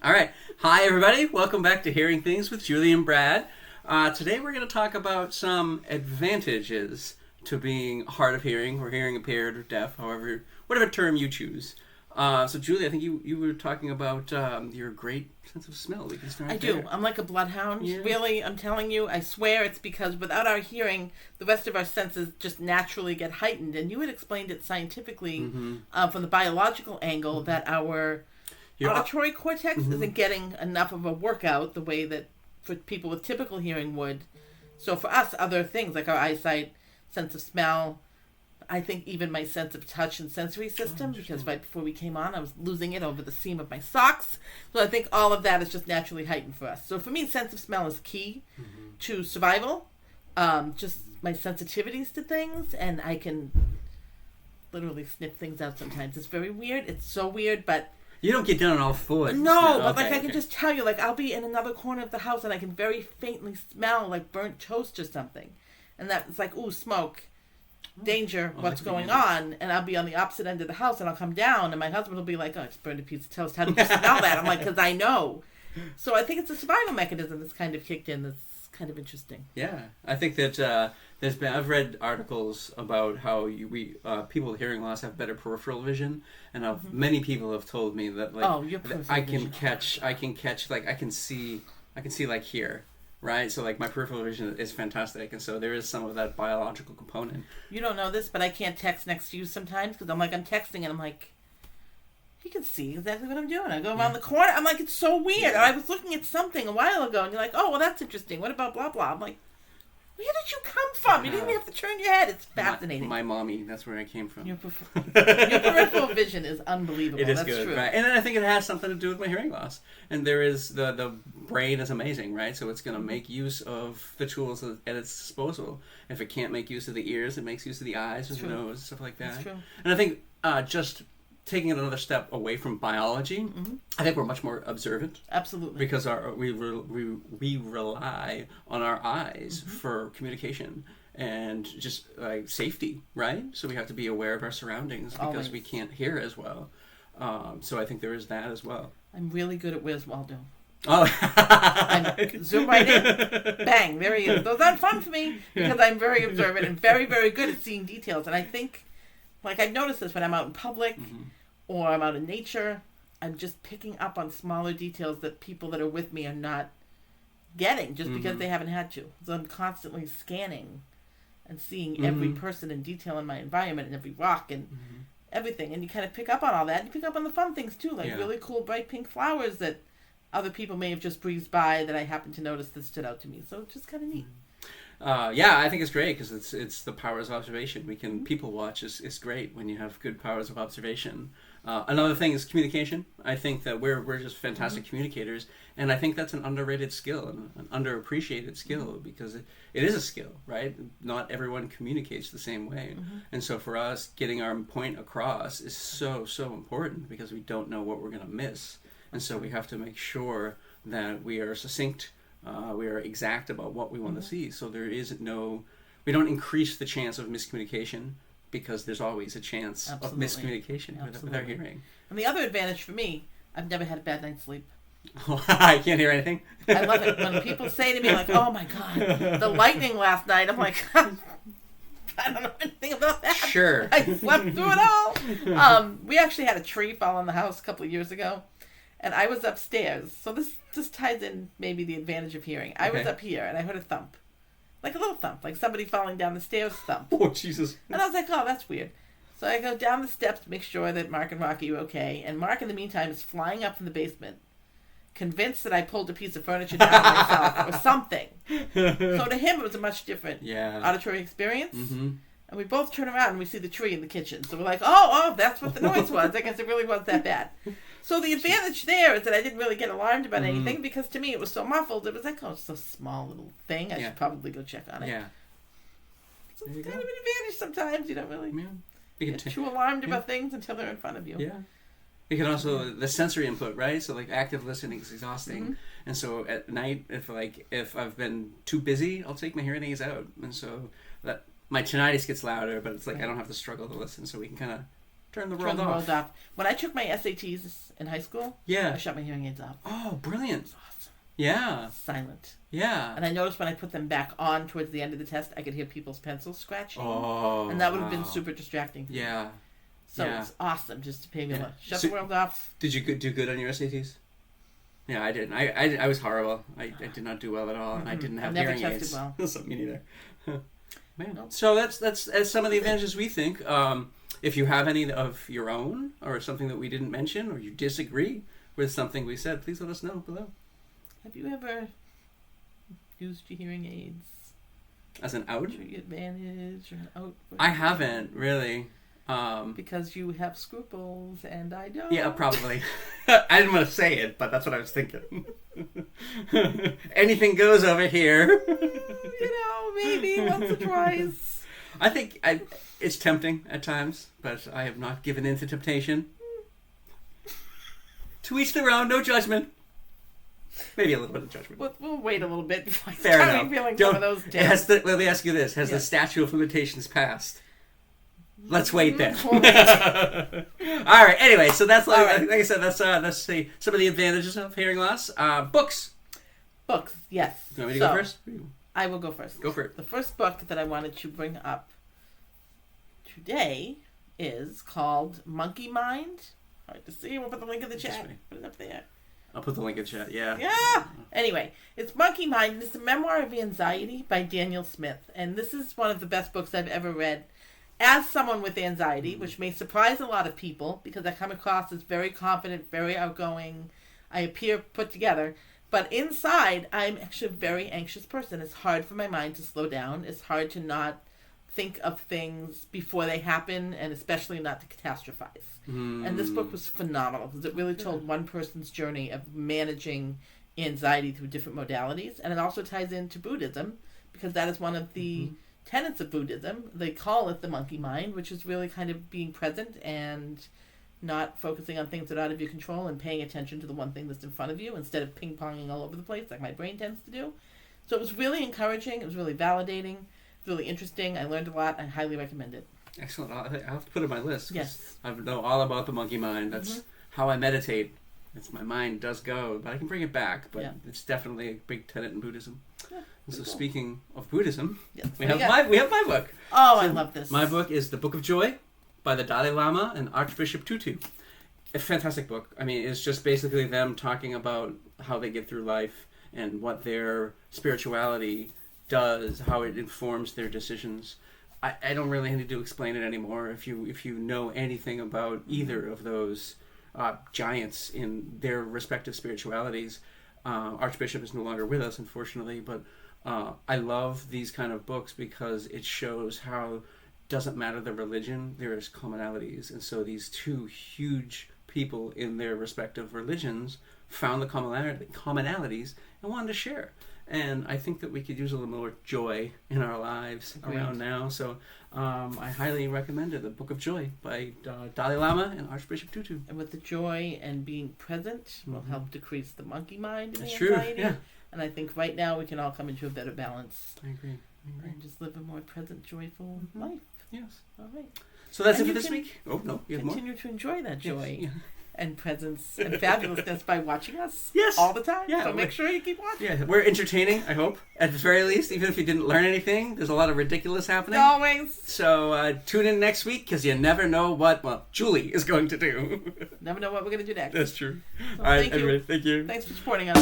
All right. Hi, everybody. Welcome back to Hearing Things with Julie and Brad. Today we're going to talk about some advantages to being hard of hearing, or hearing impaired, or deaf, however, whatever term you choose. So, Julie, I think you were talking about your great sense of smell. We can start I there. do. I'm like a bloodhound. Yeah. Really, I'm telling you, I swear it's because without our hearing, the rest of our senses just naturally get heightened. And you had explained it scientifically from the biological angle that our auditory cortex isn't getting enough of a workout the way that for people with typical hearing would. So for us, other things like our eyesight, sense of smell, I think even my sense of touch and sensory system, because right before we came on, I was losing it over the seam of my socks. So I think all of that is just naturally heightened for us. So for me, sense of smell is key to survival. Just my sensitivities to things, and I can literally sniff things out sometimes. It's very weird. It's so weird, but You don't get down on all fours. no, but like I can just tell you, like I'll be in another corner of the house and I can very faintly smell like burnt toast or something, and that's like, ooh, smoke, danger, what's going on? And I'll be on the opposite end of the house and I'll come down and my husband will be like, oh, I just burned a piece of toast. How did you smell that? I'm like, because I know. So I think it's a survival mechanism that's kind of kicked in. That's kind of interesting. Yeah, I think that I've read articles about how people with hearing loss have better peripheral vision, and many people have told me that Your that peripheral I can vision. catch like I can see like here, right? So like my peripheral vision is fantastic, and so there is some of that biological component. You don't know this, but I can't text next to you sometimes because I'm texting and I'm like, he can see exactly what I'm doing. I go around the corner. I'm like, it's so weird. I was looking at something a while ago, and you're like, oh, well, that's interesting. What about blah, blah? I'm like, where did you come from? You didn't even have to turn your head. It's fascinating. My mommy, that's where I came from. Your peripheral vision is unbelievable. It is That's good, true. right? And then I think it has something to do with my hearing loss. And there is the brain is amazing, right? So it's going to make use of the tools at its disposal. If it can't make use of the ears, it makes use of the eyes, or the nose, stuff like that. That's true. And I think just taking it another step away from biology, I think we're much more observant. Absolutely. Because we rely on our eyes for communication and just like safety, right? So we have to be aware of our surroundings because Always. we can't hear as well. So I think there is that as well. I'm really good at Where's Waldo. Oh, I'm zoom right in, bang, there he is. Those aren't fun for me because I'm very observant and very, very good at seeing details. And I think, like I've noticed this when I'm out in public or I'm out in nature, I'm just picking up on smaller details that people that are with me are not getting just because they haven't had to. So I'm constantly scanning and seeing every person in detail in my environment and every rock and everything. And you kind of pick up on all that. You pick up on the fun things too, like really cool bright pink flowers that other people may have just breezed by that I happened to notice that stood out to me. So it's just kind of neat. yeah, I think it's great because it's the powers of observation. We can people watch is great when you have good powers of observation. Another thing is communication. I think that we're just fantastic communicators, and I think that's an underrated skill and an underappreciated skill because it is a skill, right? Not everyone communicates the same way, and so for us, getting our point across is so important because we don't know what we're going to miss, and so we have to make sure that we are succinct. We are exact about what we want to see, so we don't increase the chance of miscommunication because there's always a chance of miscommunication with our hearing. And the other advantage for me, I've never had a bad night's sleep. I can't hear anything. I love it when people say to me like, "Oh my God, the lightning last night." I'm like, I don't know anything about that. Sure. I slept through it all. We actually had a tree fall on the house a couple of years ago. And I was upstairs, so this ties in maybe the advantage of hearing. I was up here, and I heard a thump. Like a little thump, like somebody falling down the stairs thump. Oh, Jesus. And I was like, oh, that's weird. So I go down the steps to make sure that Mark and Rocky are okay. And Mark, in the meantime, is flying up from the basement, convinced that I pulled a piece of furniture down myself or something. So to him, it was a much different auditory experience. And we both turn around and we see the tree in the kitchen. So we're like, oh, that's what the noise was. I guess it really was that bad. So the advantage there is that I didn't really get alarmed about anything because to me it was so muffled. It was like, oh, it's a small little thing. I should probably go check on it. Yeah. So it's kind of an advantage sometimes. You don't really get too alarmed about things until they're in front of you. Yeah. You can also, the sensory input, right? So like active listening is exhausting. And so at night, if I've been too busy, I'll take my hearing aids out. And so that my tinnitus gets louder, but it's like I don't have to struggle to listen, so we can kind of Turn the Turn world the off. world off. When I took my SATs in high school, Yeah. I shut my hearing aids off. Oh, brilliant. It's awesome. Yeah. Silent. Yeah. And I noticed when I put them back on towards the end of the test, I could hear people's pencils scratching. Oh. And that would have been wow. super distracting. Yeah. So yeah. it's awesome just to be able to Yeah. shut So- the world off. Did you do good on your SATs? Yeah, I didn't. I was horrible. I did not do well at all, and I didn't have I've never hearing tested aids. well. So me neither. Man. Nope. So that's some of the advantages we think. If you have any of your own, or something that we didn't mention, or you disagree with something we said, please let us know below. Have you ever used your hearing aids As an out? to your advantage or an out? I haven't really. Because you have scruples and I don't. Yeah, probably. I didn't want to say it, but that's what I was thinking. Anything goes over here. Maybe once or twice. I think it's tempting at times, but I have not given in to temptation. To each their own, no judgment. Maybe a little bit of judgment. We'll wait a little bit before I Fair start enough. revealing some of those Let me ask you this. Has the statute of limitations passed? Let's wait then. All right. Anyway, so that's like I said. That's some of the advantages of hearing loss. Books. Books, yes. You want me to go first? I will go first. Go for it. The first book that I wanted to bring up today is called Monkey Mind. Hard to see. We'll put the link in the chat. Put it up there. I'll put the link in the chat. Yeah. Yeah. Anyway, it's Monkey Mind, and it's a memoir of anxiety by Daniel Smith. And this is one of the best books I've ever read. As someone with anxiety, which may surprise a lot of people because I come across as very confident, very outgoing. I appear put together. But inside, I'm actually a very anxious person. It's hard for my mind to slow down. It's hard to not think of things before they happen, and especially not to catastrophize. And this book was phenomenal because it really told one person's journey of managing anxiety through different modalities. And it also ties into Buddhism because that is one of the tenets of Buddhism. They call it the monkey mind, which is really kind of being present and not focusing on things that are out of your control and paying attention to the one thing that's in front of you instead of ping-ponging all over the place like my brain tends to do. So it was really encouraging. It was really validating. It was really interesting. I learned a lot. I highly recommend it. Excellent. I'll have to put it on my list. Yes. I know all about the monkey mind. That's how I meditate. It's my mind does go, but I can bring it back. But it's definitely a big tenet in Buddhism. Yeah, and so cool. Speaking of Buddhism, we have my book. Oh, I love this. My book is The Book of Joy by the Dalai Lama and Archbishop Tutu. A fantastic book. I mean, it's just basically them talking about how they get through life and what their spirituality does, how it informs their decisions. I don't really need to explain it anymore. If you know anything about either of those giants in their respective spiritualities, Archbishop is no longer with us, unfortunately, but I love these kind of books because it shows how doesn't matter the religion, there is commonalities. And so these two huge people in their respective religions found the commonalities and wanted to share. And I think that we could use a little more joy in our lives around now. So I highly recommend it, The Book of Joy by Dalai Lama and Archbishop Tutu. And with the joy and being present will help decrease the monkey mind and That's the anxiety. true, yeah. And I think right now we can all come into a better balance. I agree. And just live a more present, joyful life. Yes. All right. So that's And it for you this can week. Oh, no, you have more? Continue to enjoy that joy Yes, and presence and fabulousness by watching us Yes. all the time. Yeah, So make sure you keep watching. Yeah, we're entertaining, I hope. At the very least, even if you didn't learn anything, there's a lot of ridiculous happening. Always. So tune in next week because you never know what, Julie is going to do. Never know what we're going to do next. That's true. So All right, thank you. everybody, thank you. Thanks for supporting us.